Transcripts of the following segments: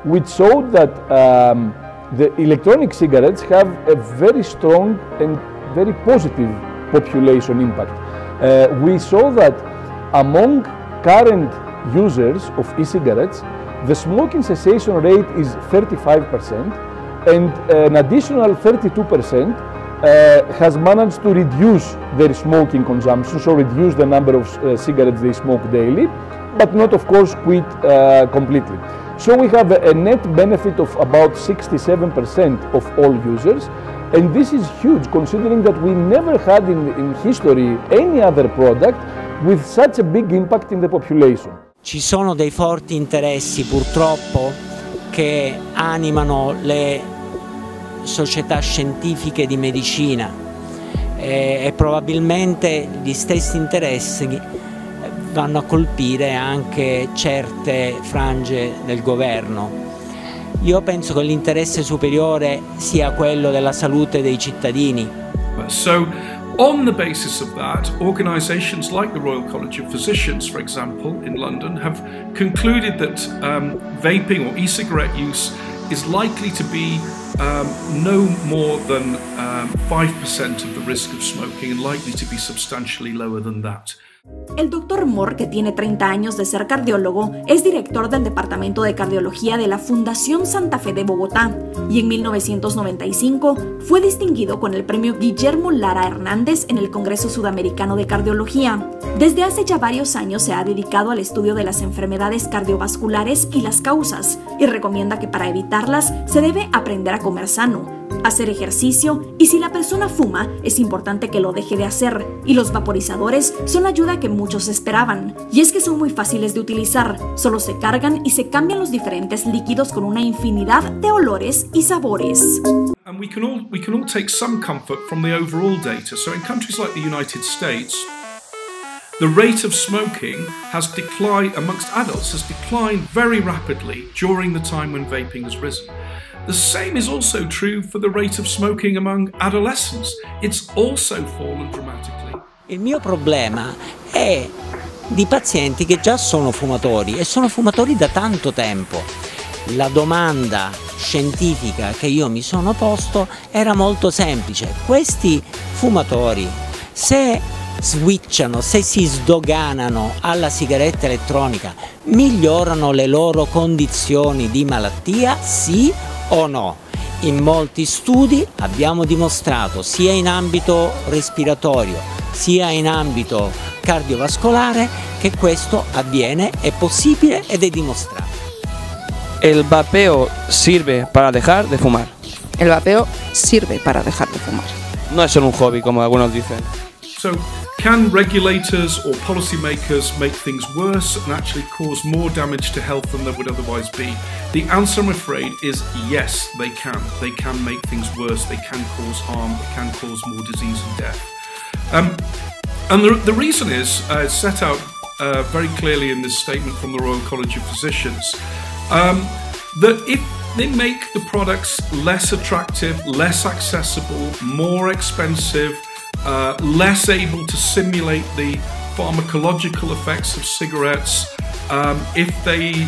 which showed that the electronic cigarettes have a very strong and very positive population impact. We saw that among current users of e-cigarettes, the smoking cessation rate is 35%, and an additional 32% has managed to reduce their smoking consumption, so reduce the number of cigarettes they smoke daily, but not, of course, quit completely. So we have a net benefit of about 67% of all users, and this is huge considering that we never had in history any other product with such a big impact in the population. Ci sono dei forti interessi purtroppo che animano le società scientifiche di medicina e probabilmente gli stessi interessi vanno a colpire anche certe frange del governo. Io penso che l'interesse superiore sia quello della salute dei cittadini. On the basis of that, organisations like the Royal College of Physicians, for example, in London, have concluded that vaping or e-cigarette use is likely to be no more than 5% of the risk of smoking and likely to be substantially lower than that. El Dr. Moore, que tiene 30 años de ser cardiólogo, es director del Departamento de Cardiología de la Fundación Santa Fe de Bogotá y en 1995 fue distinguido con el premio Guillermo Lara Hernández en el Congreso Sudamericano de Cardiología. Desde hace ya varios años se ha dedicado al estudio de las enfermedades cardiovasculares y las causas y recomienda que para evitarlas se debe aprender a comer sano, hacer ejercicio y si la persona fuma es importante que lo deje de hacer y los vaporizadores son la ayuda que muchos esperaban y es que son muy fáciles de utilizar, solo se cargan y se cambian los diferentes líquidos con una infinidad de olores y sabores. And we can all take some comfort from the overall data. So in countries like the United States, the rate of smoking has declined amongst adults, has declined very rapidly during the time when vaping has risen. The same is also true for the rate of smoking among adolescents. It's also fallen dramatically. Il mio problema è di pazienti che già sono fumatori e sono fumatori da tanto tempo. La domanda scientifica che io mi sono posto era molto semplice. Questi fumatori, se switchano, se si sdoganano alla sigaretta elettronica, migliorano le loro condizioni di malattia, sì o no? In molti studi abbiamo dimostrato, sia in ambito respiratorio sia in ambito cardiovascolare, che questo avviene, è possibile ed è dimostrato. El vapeo sirve para dejar de fumar. El vapeo sirve para dejar de fumar. No es solo un hobby, como algunos dicen. So, can regulators or policymakers make things worse and actually cause more damage to health than there would otherwise be? The answer, I'm afraid, is yes, they can. They can make things worse, they can cause harm, they can cause more disease and death. And the reason is set out very clearly in this statement from the Royal College of Physicians, that if they make the products less attractive, less accessible, more expensive, less able to simulate the pharmacological effects of cigarettes, if they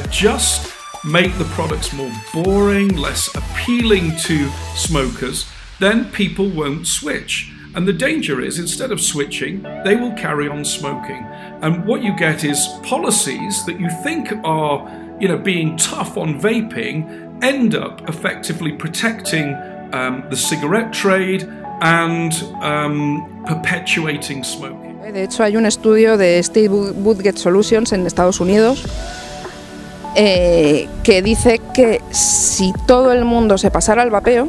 just make the products more boring, less appealing to smokers, then people won't switch. And the danger is, instead of switching, they will carry on smoking. And what you get is policies that you think are, being tough on vaping, end up effectively protecting the cigarette trade and perpetuating smoking. De hecho, hay un estudio de State Budget Solutions en Estados Unidos que dice que si todo el mundo se pasara al vapeo,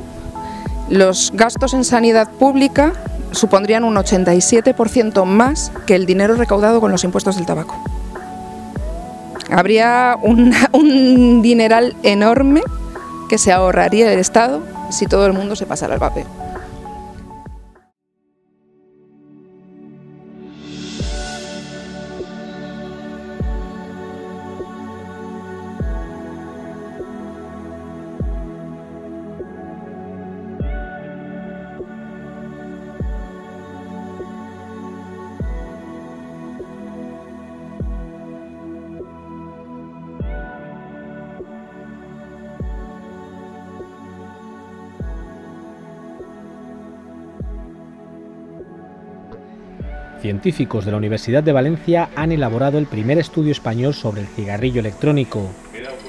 los gastos en sanidad pública supondrían un 87% más que el dinero recaudado con los impuestos del tabaco. Habría un dineral enorme que se ahorraría el Estado si todo el mundo se pasara al vapeo. científicos de la Universidad de Valencia han elaborado el primer estudio español sobre el cigarrillo electrónico.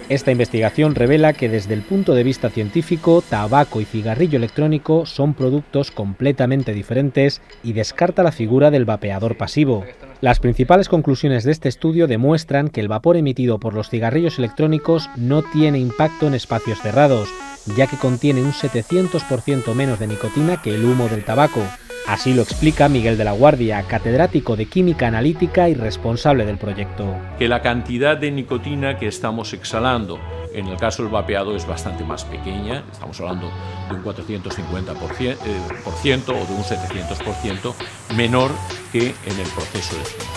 Esta investigación revela que desde el punto de vista científico, tabaco y cigarrillo electrónico son productos completamente diferentes y descarta la figura del vapeador pasivo. Las principales conclusiones de este estudio demuestran que el vapor emitido por los cigarrillos electrónicos no tiene impacto en espacios cerrados, ya que contiene un 700% menos de nicotina que el humo del tabaco. Así lo explica Miguel de la Guardia, catedrático de Química Analítica y responsable del proyecto. Que la cantidad de nicotina que estamos exhalando en el caso del vapeado es bastante más pequeña, estamos hablando de un 450% o de un 700% menor que en el proceso de fumo.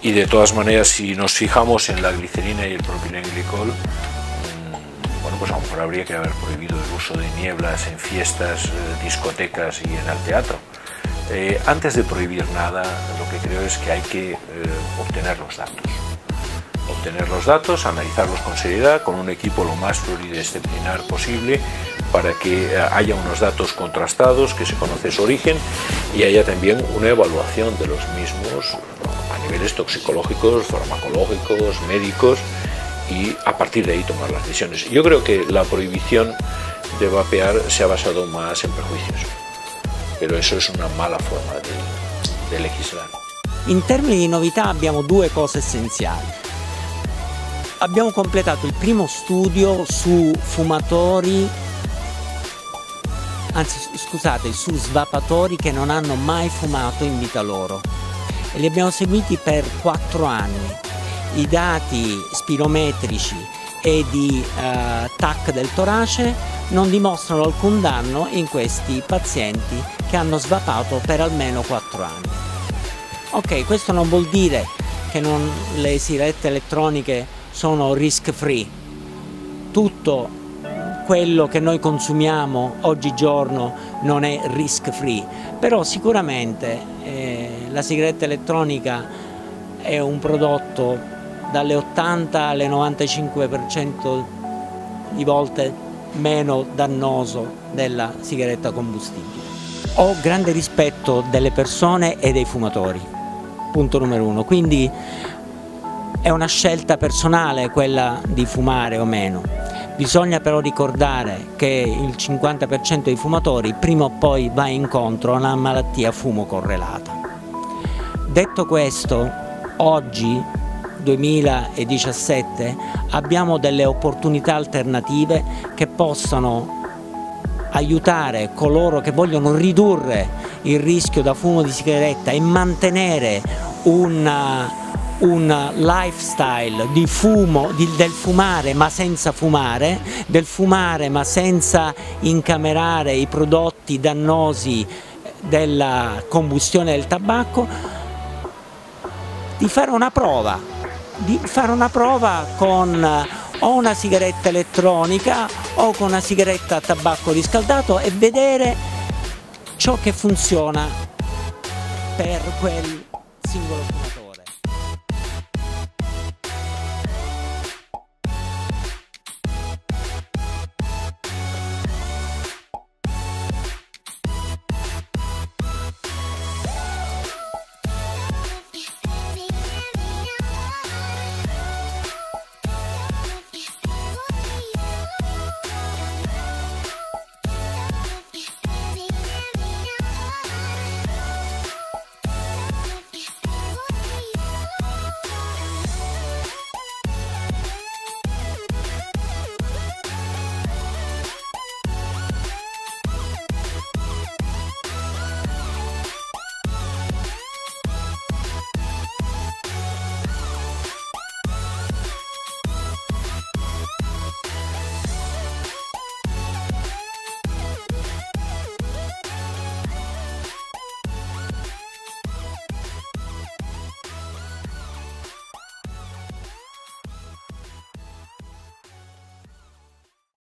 Y de todas maneras, si nos fijamos en la glicerina y el propilenglicol, bueno, pues a lo mejor habría que haber prohibido el uso de nieblas en fiestas, discotecas y en el teatro. Antes de prohibir nada, lo que creo es que hay que obtener los datos. Obtener los datos, analizarlos con seriedad, con un equipo lo más pluridisciplinar posible, para que haya unos datos contrastados, que se conoce su origen y haya también una evaluación de los mismos a niveles toxicológicos, farmacológicos, médicos, y a partir de ahí tomar las decisiones. Yo creo que la prohibición de vapear se ha basado más en prejuicios, pero eso es una mala forma de legislar. In termini di novità abbiamo due cose essenziali. Abbiamo completato il primo studio su fumatori, anzi scusate, su svapatori che non hanno mai fumato in vita loro, e li abbiamo seguiti per 4 anni. I dati spirometrici e di TAC del torace non dimostrano alcun danno in questi pazienti che hanno svapato per almeno 4 anni. Ok, questo non vuol dire che le sigarette elettroniche sono risk free. Tutto quello che noi consumiamo oggigiorno non è risk free, però sicuramente la sigaretta elettronica è un prodotto dalle 80 alle 95% di volte meno dannoso della sigaretta combustibile. Ho grande rispetto delle persone e dei fumatori, punto numero 1, quindi è una scelta personale quella di fumare o meno. Bisogna però ricordare che il 50% dei fumatori prima o poi va incontro a una malattia fumo correlata. Detto questo, oggi 2017 abbiamo delle opportunità alternative che possono aiutare coloro che vogliono ridurre il rischio da fumo di sigaretta e mantenere un lifestyle di fumo, del fumare ma senza fumare, del fumare ma senza incamerare i prodotti dannosi della combustione del tabacco, di fare una prova con o una sigaretta elettronica o con una sigaretta a tabacco riscaldato e vedere ciò che funziona per quel